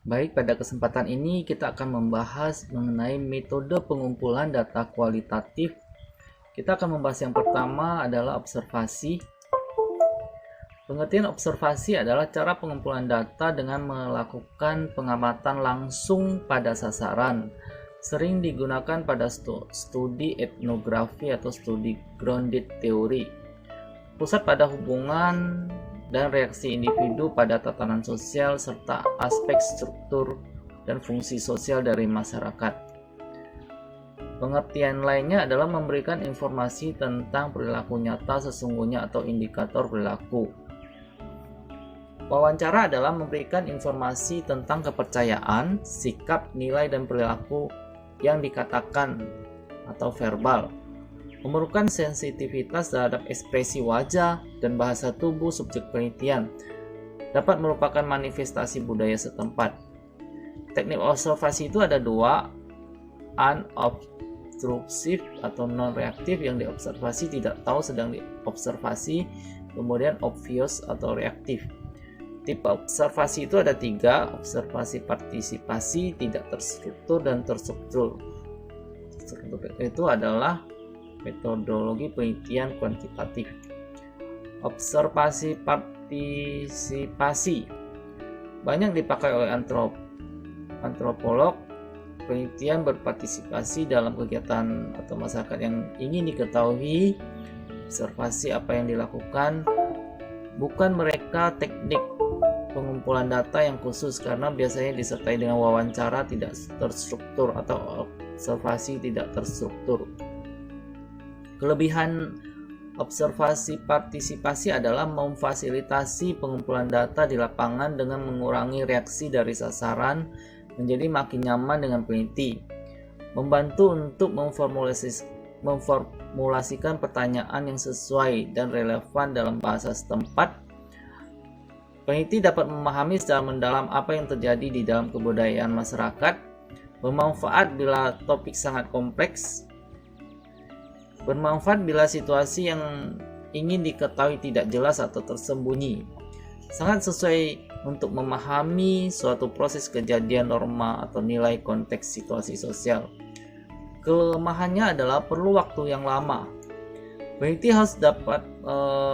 Baik, pada kesempatan ini kita akan membahas mengenai metode pengumpulan data kualitatif. Kita akan membahas yang pertama adalah observasi. Pengertian observasi adalah cara pengumpulan data dengan melakukan pengamatan langsung pada sasaran. Sering digunakan pada studi etnografi atau studi grounded theory. Pusat pada hubungan dan reaksi individu pada tatanan sosial serta aspek struktur dan fungsi sosial dari masyarakat. Pengertian lainnya adalah memberikan informasi tentang perilaku nyata sesungguhnya atau indikator perilaku. Wawancara adalah memberikan informasi tentang kepercayaan, sikap, nilai, dan perilaku yang dikatakan atau verbal. Memerlukan sensitivitas terhadap ekspresi wajah dan bahasa tubuh subjek penelitian. Dapat merupakan manifestasi budaya setempat. Teknik observasi itu ada dua, unobtrusive atau non-reaktif, yang diobservasi tidak tahu sedang diobservasi, kemudian obvious atau reaktif. Tipe observasi itu ada tiga, observasi partisipasi, tidak terstruktur, dan terstruktur. Itu adalah metodologi penelitian kuantitatif. Observasi partisipasi banyak dipakai oleh antropolog. Penelitian berpartisipasi dalam kegiatan atau masyarakat yang ingin diketahui. Observasi apa yang dilakukan, bukan mereka teknik pengumpulan data yang khusus karena biasanya disertai dengan wawancara tidak terstruktur atau observasi tidak terstruktur. Kelebihan observasi partisipasi adalah memfasilitasi pengumpulan data di lapangan dengan mengurangi reaksi dari sasaran menjadi makin nyaman dengan peneliti, membantu untuk memformulasikan pertanyaan yang sesuai dan relevan dalam bahasa setempat. Peneliti dapat memahami secara mendalam apa yang terjadi di dalam kebudayaan masyarakat, bermanfaat bila topik sangat kompleks, bermanfaat bila situasi yang ingin diketahui tidak jelas atau tersembunyi, sangat sesuai untuk memahami suatu proses kejadian norma atau nilai konteks situasi sosial. Kelemahannya adalah perlu waktu yang lama. Peneliti harus dapat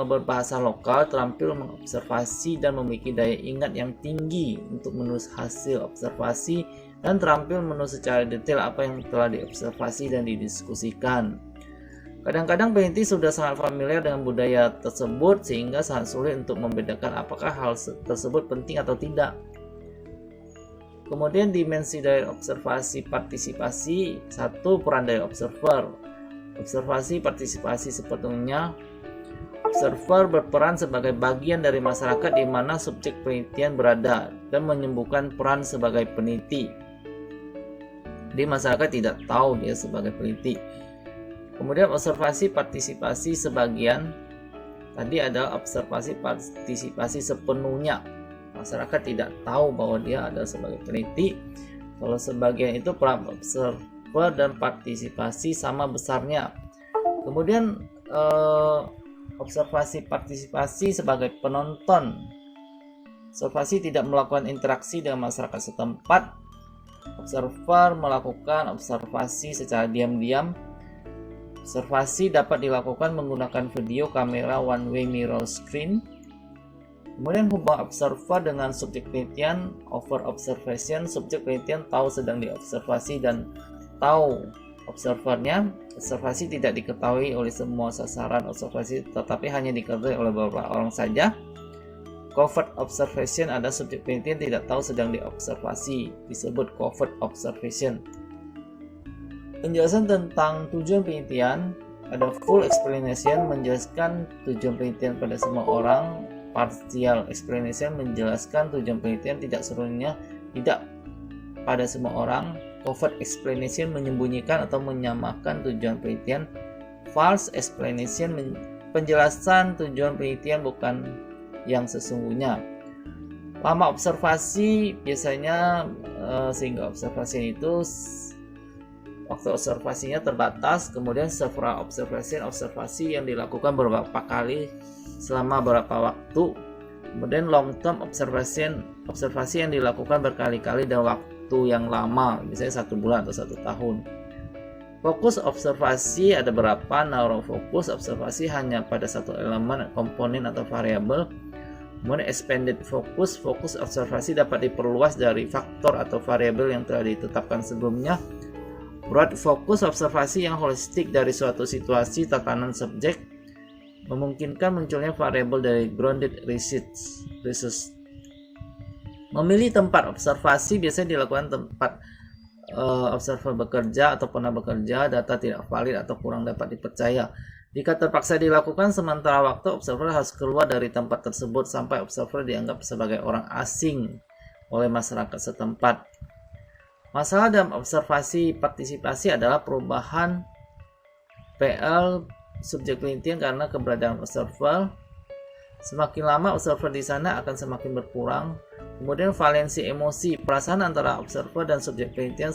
berbahasa lokal, terampil mengobservasi dan memiliki daya ingat yang tinggi untuk menulis hasil observasi, dan terampil menulis secara detail apa yang telah diobservasi dan didiskusikan. Kadang-kadang peneliti sudah sangat familiar dengan budaya tersebut sehingga sangat sulit untuk membedakan apakah hal tersebut penting atau tidak. Kemudian dimensi dari observasi partisipasi. Satu, peran dari observer. Observasi partisipasi sepenuhnya. Observer berperan sebagai bagian dari masyarakat di mana subjek penelitian berada dan menyembuhkan peran sebagai peneliti. Jadi masyarakat tidak tahu dia sebagai peneliti. Kemudian observasi partisipasi sebagian. Tadi adalah observasi partisipasi sepenuhnya. Masyarakat tidak tahu bahwa dia adalah sebagai peneliti. Kalau sebagian itu peran observer dan partisipasi sama besarnya. Kemudian observasi partisipasi sebagai penonton. Observasi tidak melakukan interaksi dengan masyarakat setempat. Observer melakukan observasi secara diam-diam. Observasi dapat dilakukan menggunakan video kamera one-way mirror screen. Kemudian hubungan observer dengan subjek penelitian, over observation. Subjek penelitian tahu sedang diobservasi dan tahu observernya. Observasi tidak diketahui oleh semua sasaran observasi, tetapi hanya diketahui oleh beberapa orang saja. Covert observation ada subjek penelitian tidak tahu sedang diobservasi, disebut covert observation. Penjelasan tentang tujuan penelitian ada full explanation, menjelaskan tujuan penelitian pada semua orang. Partial explanation menjelaskan tujuan penelitian tidak seluruhnya tidak pada semua orang. Covert explanation menyembunyikan atau menyamakan tujuan penelitian. False explanation penjelasan tujuan penelitian bukan yang sesungguhnya. Lama observasi biasanya sehingga observasi itu waktu observasinya terbatas. Kemudian several observasi yang dilakukan beberapa kali selama beberapa waktu. Kemudian long term observasi yang dilakukan berkali-kali dalam waktu yang lama, misalnya 1 bulan atau 1 tahun. Fokus observasi ada berapa? Neurofokus observasi hanya pada satu elemen, komponen atau variabel. Kemudian expanded fokus observasi dapat diperluas dari faktor atau variabel yang telah ditetapkan sebelumnya. Broad fokus observasi yang holistik dari suatu situasi tatanan subjek, memungkinkan munculnya variabel dari grounded research. Memilih tempat observasi biasanya dilakukan tempat observer bekerja atau pernah bekerja, data tidak valid atau kurang dapat dipercaya. Jika terpaksa dilakukan sementara waktu, observer harus keluar dari tempat tersebut sampai observer dianggap sebagai orang asing oleh masyarakat setempat. Masalah dalam observasi partisipasi adalah perubahan PL subjek penelitian karena keberadaan observer. Semakin lama observer di sana akan semakin berkurang. Kemudian valensi emosi, perasaan antara observer dan subjek penelitian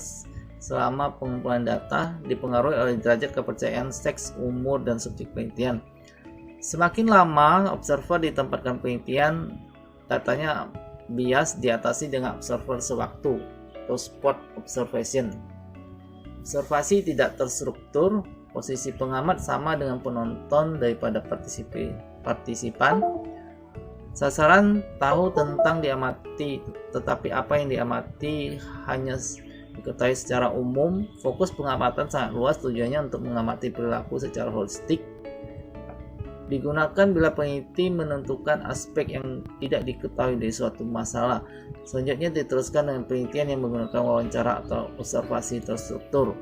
selama pengumpulan data dipengaruhi oleh derajat kepercayaan, seks, umur, dan subjek penelitian. Semakin lama observer ditempatkan penelitian, datanya bias diatasi dengan observer sewaktu atau spot observation. Observasi tidak terstruktur, posisi pengamat sama dengan penonton daripada partisipan. Sasaran tahu tentang diamati, tetapi apa yang diamati hanya diketahui secara umum. Fokus pengamatan sangat luas, tujuannya untuk mengamati perilaku secara holistik. Digunakan bila peneliti menentukan aspek yang tidak diketahui dari suatu masalah. Selanjutnya diteruskan dengan penelitian yang menggunakan wawancara atau observasi terstruktur.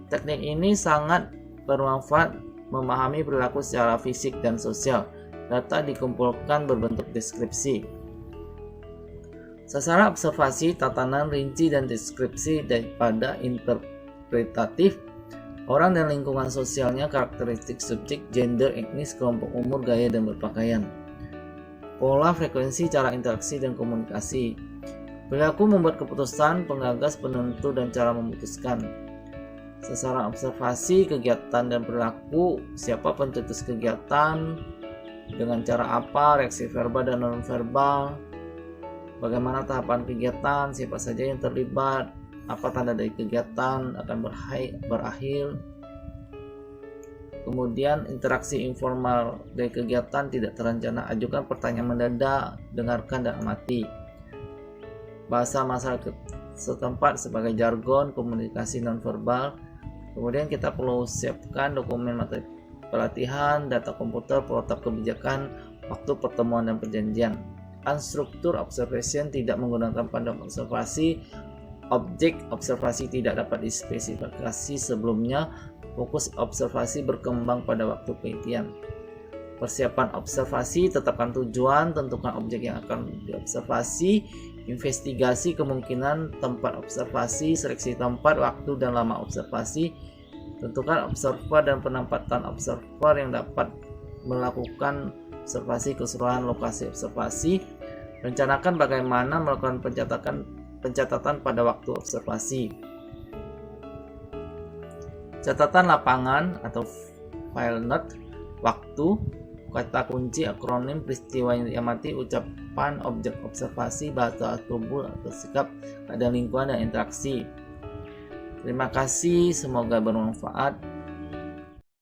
Teknik ini sangat bermanfaat memahami perilaku secara fisik dan sosial. Data dikumpulkan berbentuk deskripsi. Sasaran observasi, tatanan rinci dan deskripsi daripada interpretatif. Orang dan lingkungan sosialnya, karakteristik subjek, gender, etnis, kelompok umur, gaya dan berpakaian. Pola, frekuensi, cara interaksi dan komunikasi. Perilaku membuat keputusan, penggagas, penentu, dan cara memutuskan. Sasaran observasi, kegiatan dan perilaku. Siapa pencetus kegiatan, dengan cara apa, reaksi verbal dan non-verbal, bagaimana tahapan kegiatan, siapa saja yang terlibat, apa tanda dari kegiatan akan berakhir. Kemudian interaksi informal dari kegiatan tidak terencana, ajukan pertanyaan mendadak, dengarkan dan amati. Bahasa masyarakat setempat sebagai jargon, komunikasi non-verbal. Kemudian kita perlu siapkan dokumen materi pelatihan, data komputer, protap kebijakan, waktu pertemuan dan perjanjian. Unstructured observation tidak menggunakan panduan observasi. Objek observasi tidak dapat dispesifikasi sebelumnya. Fokus observasi berkembang pada waktu penelitian. Persiapan observasi, tetapkan tujuan, tentukan objek yang akan diobservasi, investigasi kemungkinan tempat observasi, seleksi tempat, waktu dan lama observasi. Tentukan observer dan penempatan observer yang dapat melakukan observasi keseluruhan lokasi observasi. Rencanakan bagaimana melakukan pencatatan pada waktu observasi. Catatan lapangan atau file note, waktu, kata kunci, akronim, peristiwa yang diamati, ucapan, objek observasi, bahasa tubuh atau sikap, keadaan lingkungan dan interaksi. Terima kasih, semoga bermanfaat.